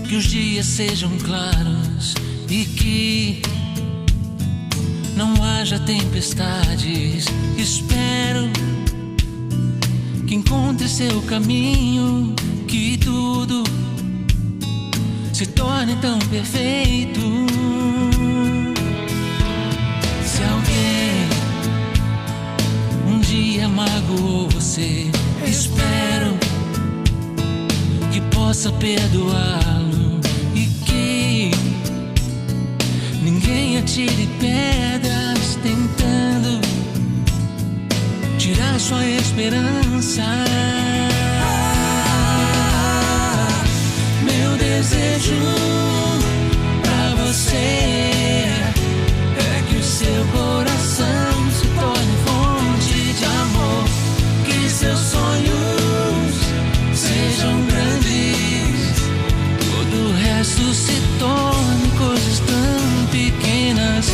que os dias sejam claros e que não haja tempestades. Espero que encontre seu caminho, que tudo se torne tão perfeito. Se alguém um dia magoou você, espero que possa perdoá-lo e que ninguém atire pedras tentando tirar sua esperança. Meu desejo pra você é que o seu coração se torne fonte de amor, que seus sonhos sejam grandes, todo o resto se torne coisas tão pequenas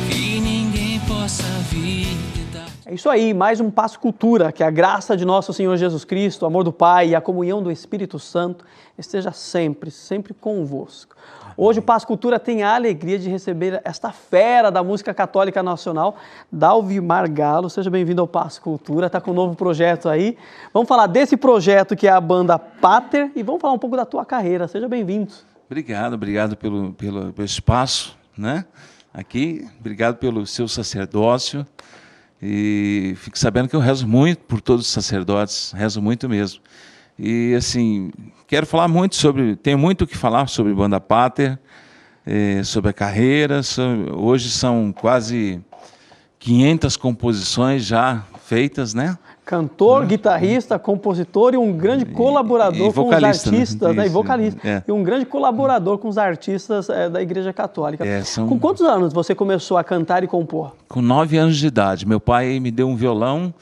que ninguém possa vir tentar. É isso aí, mais um Passo Cultura, que a graça de nosso Senhor Jesus Cristo, o amor do Pai e a comunhão do Espírito Santo esteja sempre, sempre convosco. Hoje o Passo Cultura tem a alegria de receber esta fera da música católica nacional, Dalvimar Galo. Seja bem-vindo ao Passo Cultura, está com um novo projeto aí. Vamos falar desse projeto que é a banda Pater e vamos falar um pouco da tua carreira. Seja bem-vindo. Obrigado pelo espaço, né? Aqui, obrigado pelo seu sacerdócio. E fique sabendo que eu rezo muito por todos os sacerdotes, rezo muito mesmo. E assim, quero falar muito tenho muito o que falar sobre Banda Pater, sobre a carreira. Hoje são quase 500 composições já feitas, né? Cantor, guitarrista, compositor e um grande colaborador com os artistas, né? E vocalista. E um grande colaborador com os artistas da Igreja Católica. Com quantos anos você começou a cantar e compor? Com 9 anos de idade. Meu pai me deu um violão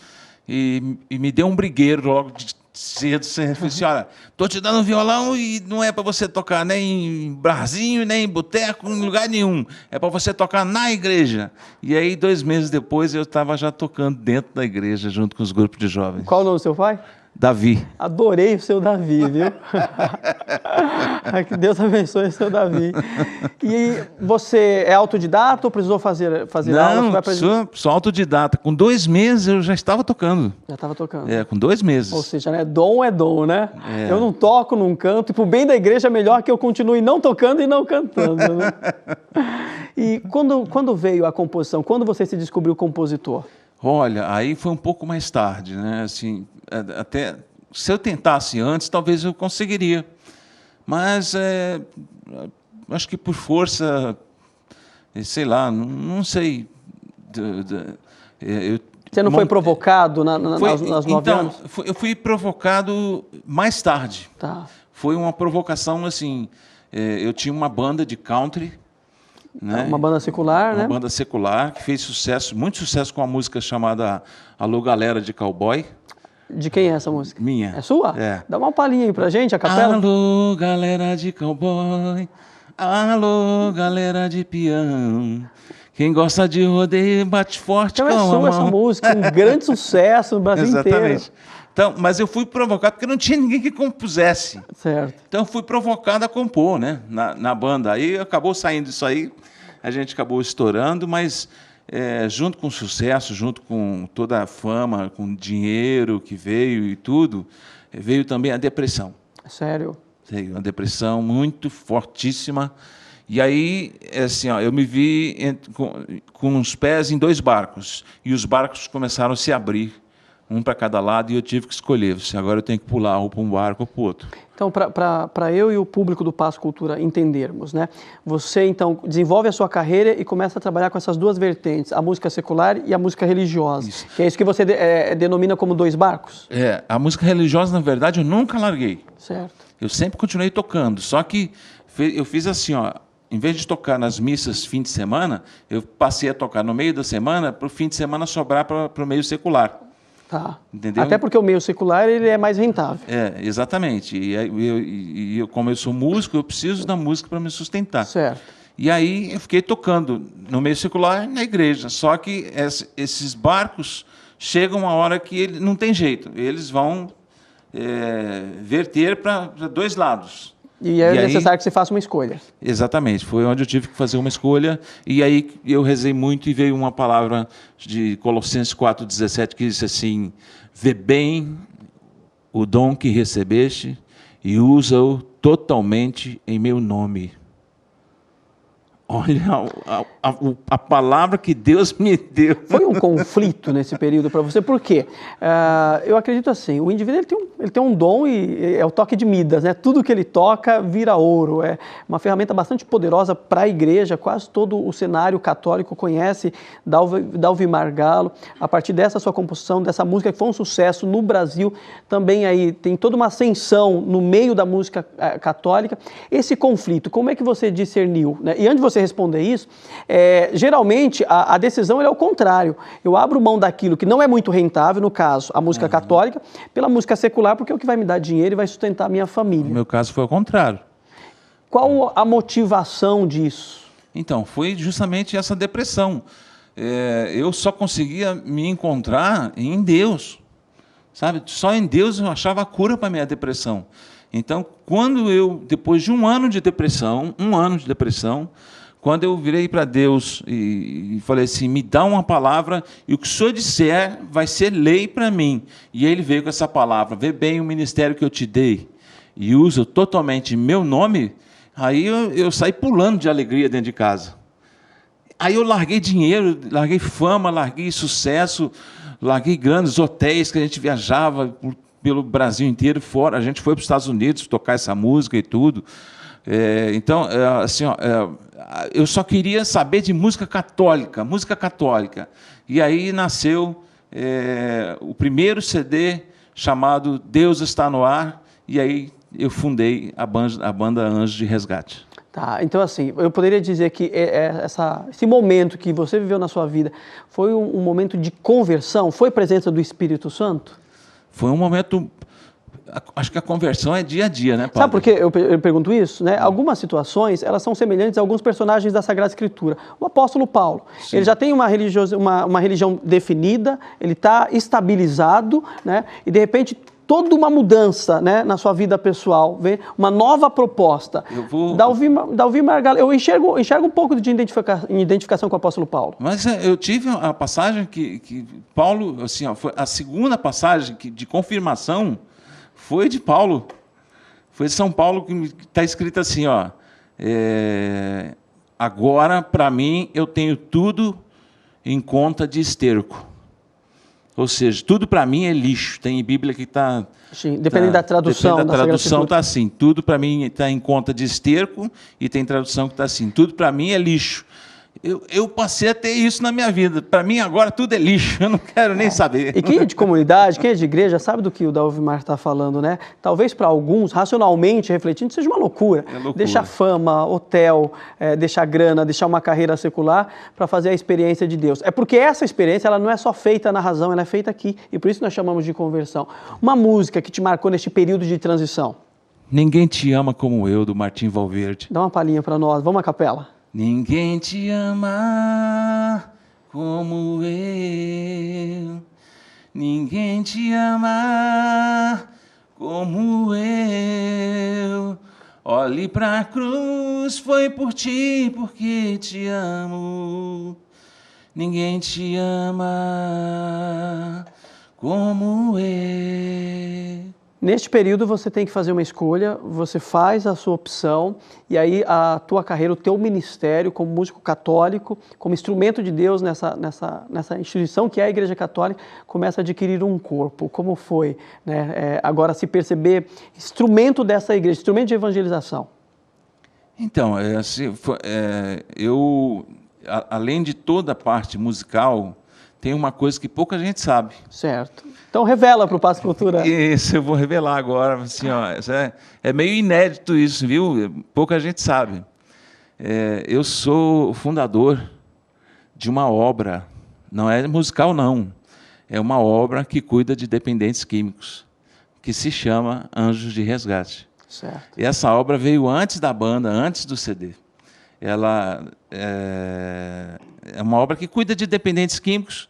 e me deu um brigueiro logo cedo. Ele falou assim, olha, tô te dando um violão e não é para você tocar nem em barzinho, nem em boteco, em lugar nenhum. É para você tocar na igreja. E aí, 2 meses depois, eu estava já tocando dentro da igreja, junto com os grupos de jovens. Qual o nome do seu pai? Davi. Adorei o seu Davi, viu? Que Deus abençoe o seu Davi. E você é autodidata ou precisou fazer aula? Não, sou autodidata. Com 2 meses eu já estava tocando. Já estava tocando. Com 2 meses. Ou seja, né? Dom é dom, né? Eu não toco, não canto, e pro bem da igreja é melhor que eu continue não tocando e não cantando, né? E quando veio a composição? Quando você se descobriu compositor? Olha, aí foi um pouco mais tarde, né? Assim, até se eu tentasse antes, talvez eu conseguiria. Mas acho que por força, sei lá, não sei. Você não foi provocado nas 9 anos? Eu fui provocado mais tarde. Tá. Foi uma provocação assim. Eu tinha uma banda de country. Né? Uma banda secular, né? Uma banda secular que fez muito sucesso com a música chamada Alô Galera de Cowboy. De quem é essa música? Minha. É sua? É. Dá uma palhinha aí pra gente, a capela. Alô Galera de Cowboy, alô Galera de peão, quem gosta de rodeio bate forte então com a mão. Então é sua essa música, um grande sucesso no Brasil Exatamente. inteiro. Então, mas eu fui provocado porque não tinha ninguém que compusesse. Certo. Então eu fui provocado a compor, né, na banda. Aí acabou saindo isso aí, a gente acabou estourando, mas junto com o sucesso, junto com toda a fama, com o dinheiro que veio e tudo, veio também a depressão. Sério? Veio uma depressão muito fortíssima. E aí, assim, eu me vi com os pés em 2 barcos. E os barcos começaram a se abrir, um para cada lado, e eu tive que escolher. Agora eu tenho que pular ou para um barco ou para o outro. Então, para eu e o público do Passo Cultura entendermos, né? Você, então, desenvolve a sua carreira e começa a trabalhar com essas 2 vertentes, a música secular e a música religiosa. Isso. Que é isso que você denomina como 2 barcos? A música religiosa, na verdade, eu nunca larguei. Certo. Eu sempre continuei tocando, só que eu fiz assim, ó, em vez de tocar nas missas fim de semana, eu passei a tocar no meio da semana, para o fim de semana sobrar para o meio secular. Tá. Entendeu? Até porque o meio secular ele é mais rentável. Exatamente. E como eu sou músico, eu preciso da música para me sustentar. Certo. E aí eu fiquei tocando no meio secular na igreja. Só que esses barcos chegam uma hora que não tem jeito. Eles vão verter para 2 lados. E é necessário que você faça uma escolha. Exatamente, foi onde eu tive que fazer uma escolha, e aí eu rezei muito e veio uma palavra de Colossenses 4,17 que diz assim: vê bem o dom que recebeste e usa-o totalmente em meu nome. Olha a palavra que Deus me deu. Foi um conflito nesse período para você, por quê? Eu acredito assim, o indivíduo ele tem um dom e é o toque de Midas, né? Tudo que ele toca vira ouro, é uma ferramenta bastante poderosa para a igreja, quase todo o cenário católico conhece Dalvi Margallo, a partir dessa sua composição, dessa música que foi um sucesso no Brasil, também aí tem toda uma ascensão no meio da música católica. Esse conflito, como é que você discerniu, né? E antes de você responder isso, geralmente a decisão é o contrário. Eu abro mão daquilo que não é muito rentável, no caso, a música católica, pela música secular, porque é o que vai me dar dinheiro e vai sustentar a minha família. No meu caso foi o contrário. Qual a motivação disso? Então, foi justamente essa depressão. Eu só conseguia me encontrar em Deus, sabe? Só em Deus eu achava a cura para a minha depressão. Então, quando eu, depois de um ano de depressão, quando eu virei para Deus e falei assim, me dá uma palavra e o que o Senhor disser vai ser lei para mim. E Ele veio com essa palavra, vê bem o ministério que eu te dei e usa totalmente meu nome, aí eu saí pulando de alegria dentro de casa. Aí eu larguei dinheiro, larguei fama, larguei sucesso, larguei grandes hotéis que a gente viajava pelo Brasil inteiro, fora. A gente foi para os Estados Unidos tocar essa música e tudo. Então, assim, eu só queria saber de música católica. E aí nasceu o primeiro CD chamado Deus Está no Ar, e aí eu fundei a banda Anjos de Resgate. Tá, então assim, eu poderia dizer que esse momento que você viveu na sua vida foi um momento de conversão? Foi presença do Espírito Santo? Foi um momento... Acho que a conversão é dia a dia, né, Paulo? Sabe por que eu pergunto isso? Né? Algumas situações, elas são semelhantes a alguns personagens da Sagrada Escritura. O apóstolo Paulo, ele já tem uma religião definida, ele está estabilizado, né? E de repente toda uma mudança, né, na sua vida pessoal, vem uma nova proposta. Dalvi Margallo, eu enxergo um pouco de identificação com o apóstolo Paulo. Mas eu tive a passagem que Paulo, assim, foi a segunda passagem de confirmação foi de Paulo. Foi de São Paulo que está escrito assim, ó, agora, para mim, eu tenho tudo em conta de esterco. Ou seja, tudo para mim é lixo. Tem Bíblia que está... Dependendo da tradução. Depende da tradução está assim, tudo para mim está em conta de esterco, e tem tradução que está assim, tudo para mim é lixo. Eu passei a ter isso na minha vida. Para mim, agora, tudo é lixo. Eu não quero nem saber. E quem é de comunidade, quem é de igreja, sabe do que o Dalvi Mar está falando, né? Talvez para alguns, racionalmente refletindo, seja uma loucura. É loucura. Deixar fama, hotel, deixar grana, deixar uma carreira secular para fazer a experiência de Deus. É porque essa experiência ela não é só feita na razão, ela é feita aqui. E por isso nós chamamos de conversão. Uma música que te marcou neste período de transição. Ninguém te ama como eu, do Martim Valverde. Dá uma palhinha para nós. Vamos à capela. Ninguém te ama como eu, ninguém te ama como eu. Olhe para a cruz, foi por ti, porque te amo. Ninguém te ama como eu. Neste período você tem que fazer uma escolha, você faz a sua opção e aí a tua carreira, o teu ministério como músico católico, como instrumento de Deus nessa instituição que é a Igreja Católica, começa a adquirir um corpo. Como foi, né? Agora se instrumento dessa igreja, instrumento de evangelização? Então, além de toda a parte musical, tem uma coisa que pouca gente sabe. Certo. Então revela para o Passo Cultura. Isso, eu vou revelar agora. Assim, ó, é meio inédito isso, viu? Pouca gente sabe. Eu sou o fundador de uma obra, não é musical não, é uma obra que cuida de dependentes químicos, que se chama Anjos de Resgate. Certo. E essa obra veio antes da banda, antes do CD. Ela é uma obra que cuida de dependentes químicos.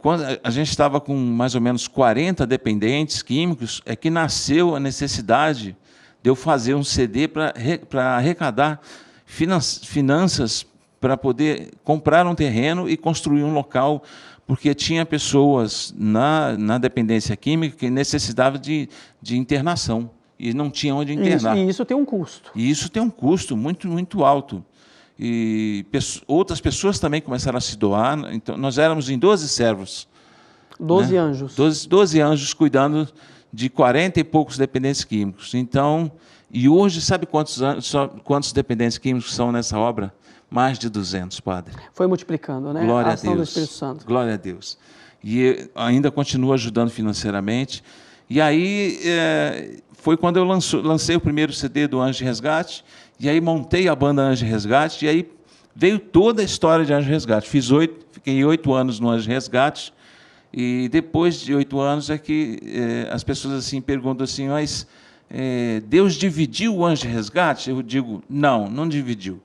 Quando a gente estava com mais ou menos 40 dependentes químicos, é que nasceu a necessidade de eu fazer um CD para arrecadar finanças para poder comprar um terreno e construir um local, porque tinha pessoas na dependência química que necessitavam de internação e não tinha onde internar. E isso tem um custo. E isso tem um custo muito, muito alto. E outras pessoas também começaram a se doar. Então, nós éramos em 12 servos. 12 né? anjos. 12 anjos cuidando de 40 e poucos dependentes químicos. Então, e hoje, sabe quantos dependentes químicos são nessa obra? Mais de 200, padre. Foi multiplicando, né? Glória a ação a Deus. do Espírito Santo. Glória a Deus. E ainda continua ajudando financeiramente. E aí foi quando eu lancei o primeiro CD do Anjo de Resgate, e aí montei a banda Anjo de Resgate, e aí veio toda a história de Anjo de Resgate. Fiquei 8 anos no Anjo de Resgate, e depois de 8 anos é que as pessoas assim perguntam assim, mas Deus dividiu o Anjo de Resgate? Eu digo, não dividiu.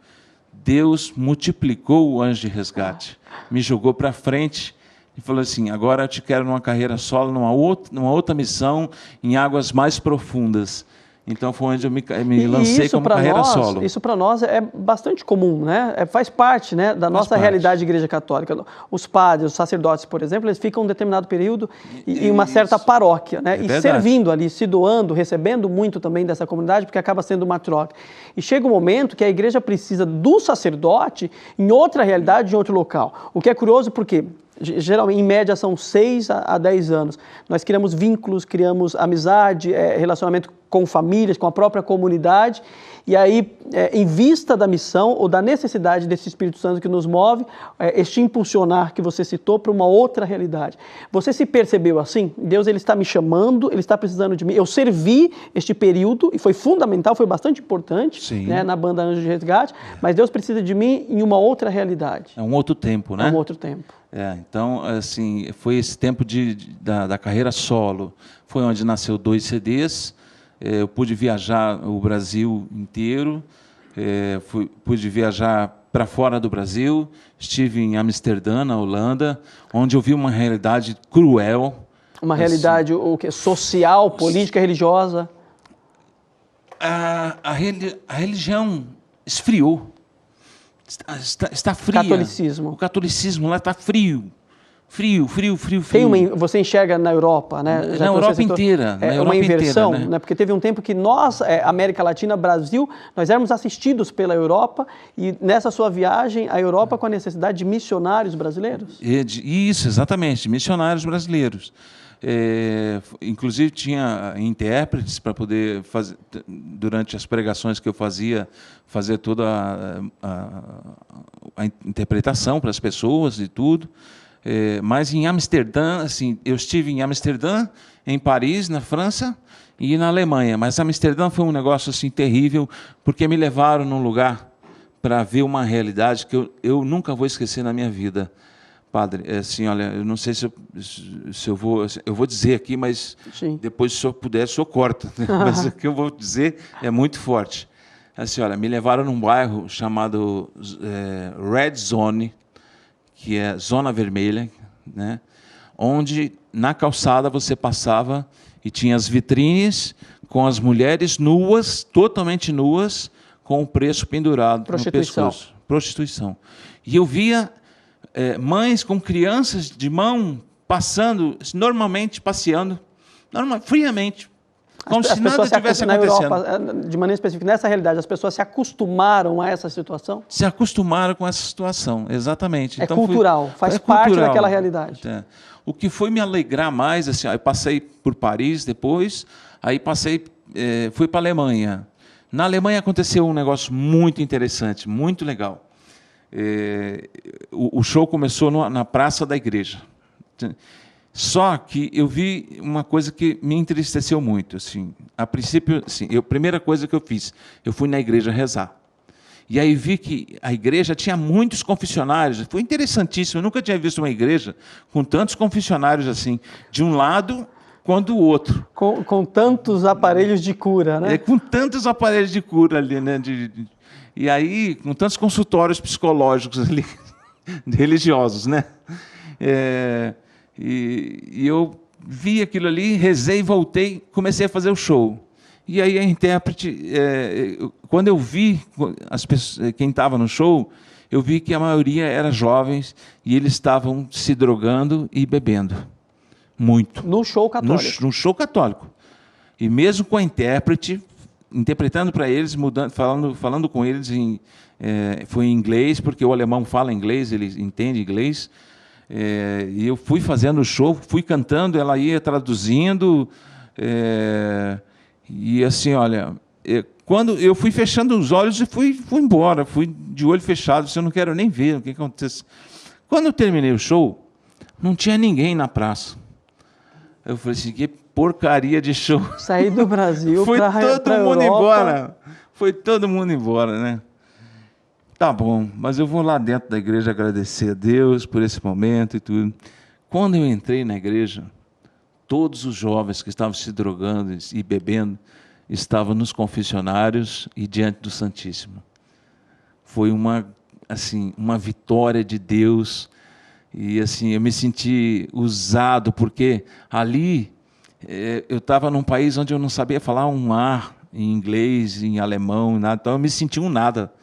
Deus multiplicou o Anjo de Resgate, me jogou para frente e falou assim, agora eu te quero numa carreira solo, numa outra missão, em águas mais profundas. Então foi onde eu me lancei como carreira solo. Isso para nós é bastante comum, né? Faz parte, né, da nossa realidade de Igreja Católica. Os padres, os sacerdotes, por exemplo, eles ficam um determinado período em uma certa paróquia, né? E servindo ali, se doando, recebendo muito também dessa comunidade, porque acaba sendo uma troca. E chega um momento que a igreja precisa do sacerdote em outra realidade, em outro local. O que é curioso porque geralmente, em média, são 6 a 10 anos. Nós criamos vínculos, criamos amizade, relacionamento com famílias, com a própria comunidade. E aí, em vista da missão ou da necessidade desse Espírito Santo que nos move, este impulsionar que você citou para uma outra realidade. Você se percebeu assim? Deus ele está me chamando, Ele está precisando de mim. Eu servi este período e foi fundamental, foi bastante importante, né, na banda Anjo de Resgate, mas Deus precisa de mim em uma outra realidade. É um outro tempo, né? É um outro tempo. Então, assim, foi esse tempo da carreira solo. Foi onde nasceu 2 CDs. Eu pude viajar o Brasil inteiro. Pude viajar para fora do Brasil. Estive em Amsterdã, na Holanda, onde eu vi uma realidade cruel. Uma realidade social, política, religiosa. A religião esfriou. Está fria. Catolicismo. O catolicismo lá está frio. Frio. Você enxerga na Europa, né? Na Europa inteira. Uma inversão, inteira, né? Porque teve um tempo que nós, América Latina, Brasil, nós éramos assistidos pela Europa e nessa sua viagem, a Europa com a necessidade de missionários brasileiros. Isso, exatamente, missionários brasileiros. Inclusive tinha intérpretes para poder fazer, durante as pregações que eu fazia, fazer toda a interpretação para as pessoas e tudo. Mas em Amsterdã, assim, eu estive em Amsterdã, em Paris, na França, e na Alemanha. Mas Amsterdã foi um negócio assim terrível, porque me levaram num lugar para ver uma realidade que eu nunca vou esquecer na minha vida. Padre, assim, olha, eu não sei se eu vou dizer aqui, mas sim, depois, se eu puder, o senhor corta. Né? Mas o que eu vou dizer é muito forte. Assim, olha, me levaram num bairro chamado Red Zone, que é zona vermelha, né? Onde na calçada você passava e tinha as vitrines com as mulheres nuas, totalmente nuas, com o preço pendurado no pescoço. Prostituição. E eu via mães com crianças de mão passando, normalmente passeando, friamente, como se nada estivesse acontecendo. Na Europa, de maneira específica, nessa realidade, as pessoas se acostumaram a essa situação? Se acostumaram com essa situação, exatamente. Então, cultural, faz parte daquela realidade. O que foi me alegrar mais, assim, eu passei por Paris depois, aí fui para a Alemanha. Na Alemanha aconteceu um negócio muito interessante, muito legal. O show começou na praça da igreja. Só que eu vi uma coisa que me entristeceu muito. Assim, a princípio, assim, a primeira coisa que eu fiz, eu fui na igreja rezar. E aí vi que a igreja tinha muitos confessionários. Foi interessantíssimo. Eu nunca tinha visto uma igreja com tantos confessionários assim, de um lado quanto do outro. Com tantos aparelhos de cura, né? Com tantos aparelhos de cura ali, né? E aí, com tantos consultórios psicológicos ali, religiosos, né? E eu vi aquilo ali, rezei, voltei, comecei a fazer o show. E aí a intérprete, quando eu vi as pessoas, quem estava no show, eu vi que a maioria era jovens e eles estavam se drogando e bebendo. Muito. No show católico. No show católico. E mesmo com a intérprete, interpretando para eles, falando com eles, foi em inglês, porque o alemão fala inglês, ele entende inglês. E eu fui fazendo o show, fui cantando, ela ia traduzindo. E assim, olha, quando eu fui fechando os olhos e fui embora, fui de olho fechado, eu não quero nem ver o que acontece. Quando eu terminei o show, não tinha ninguém na praça. Eu falei assim, que porcaria de show. Saí do Brasil Foi pra todo mundo Europa. embora. Foi todo mundo embora, né? Tá bom, mas eu vou lá dentro da igreja agradecer a Deus por esse momento e tudo. Quando eu entrei na igreja, todos os jovens que estavam se drogando e bebendo estavam nos confessionários e diante do Santíssimo. Foi uma vitória de Deus. E assim, eu me senti usado, porque ali eu estava num país onde eu não sabia falar um A em inglês, em alemão, nada, então eu me senti um nada.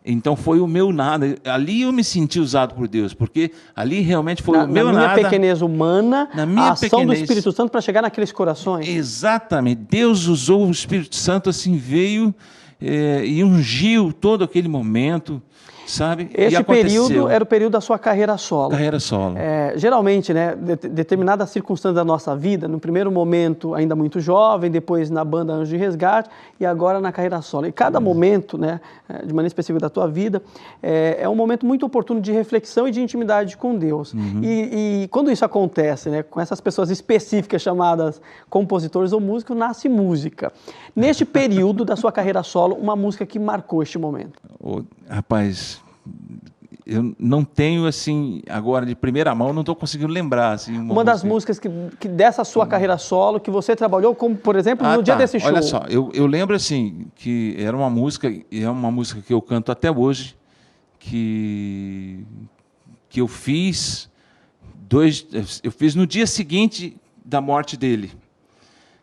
Então foi o meu nada. Ali eu me senti usado por Deus, porque ali realmente foi o meu nada. Na minha pequenez humana, a ação do Espírito Santo para chegar naqueles corações. Exatamente. Deus usou o Espírito Santo, assim, veio e ungiu todo aquele momento. Sabe? Esse período era o período da sua carreira solo. Carreira solo. Geralmente, né, determinadas circunstâncias da nossa vida, no primeiro momento ainda muito jovem, depois na banda Anjo de Resgate e agora na carreira solo. E cada momento, né, de maneira específica da tua vida, é um momento muito oportuno de reflexão e de intimidade com Deus. E quando isso acontece, né, com essas pessoas específicas chamadas compositores ou músicos, nasce música. Neste período da sua carreira solo, uma música que marcou este momento. Rapaz, eu não tenho, assim, agora de primeira mão, não estou conseguindo lembrar. Assim, uma das músicas que dessa sua carreira solo, que você trabalhou, como, por exemplo, no dia desse show. Olha só, eu lembro, assim, que era uma música, e é uma música que eu canto até hoje, que eu fiz no dia seguinte da morte dele,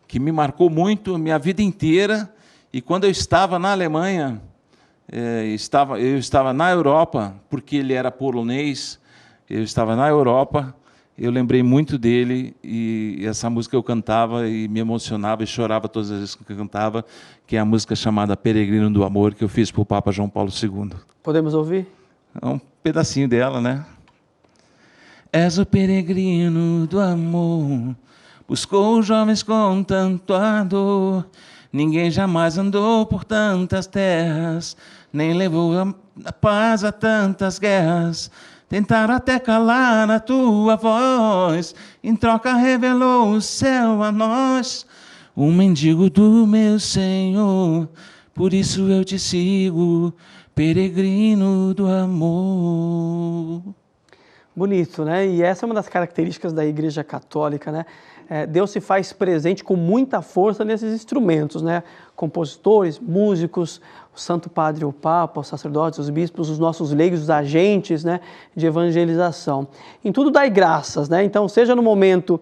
que me marcou muito a minha vida inteira, e quando eu estava na Alemanha, eu estava na Europa, porque ele era polonês, eu estava na Europa, eu lembrei muito dele, e essa música eu cantava e me emocionava e chorava todas as vezes que eu cantava, que é a música chamada Peregrino do Amor, que eu fiz para o Papa João Paulo II. Podemos ouvir? É um pedacinho dela, né? És o peregrino do amor, buscou os jovens com tanto ardor, ninguém jamais andou por tantas terras, nem levou a paz a tantas guerras. Tentaram até calar a tua voz, em troca revelou o céu a nós. Um mendigo do meu Senhor, por isso eu te sigo, peregrino do amor. Bonito, né? E essa é uma das características da Igreja Católica, né? Deus se faz presente com muita força nesses instrumentos, né? Compositores, músicos, o Santo Padre, o Papa, os sacerdotes, os bispos, os nossos leigos, os agentes, né, de evangelização. Em tudo dai graças, né? Então, seja no momento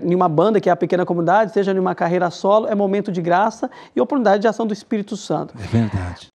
em uma banda, que é a pequena comunidade, seja em uma carreira solo, é momento de graça e oportunidade de ação do Espírito Santo. É verdade.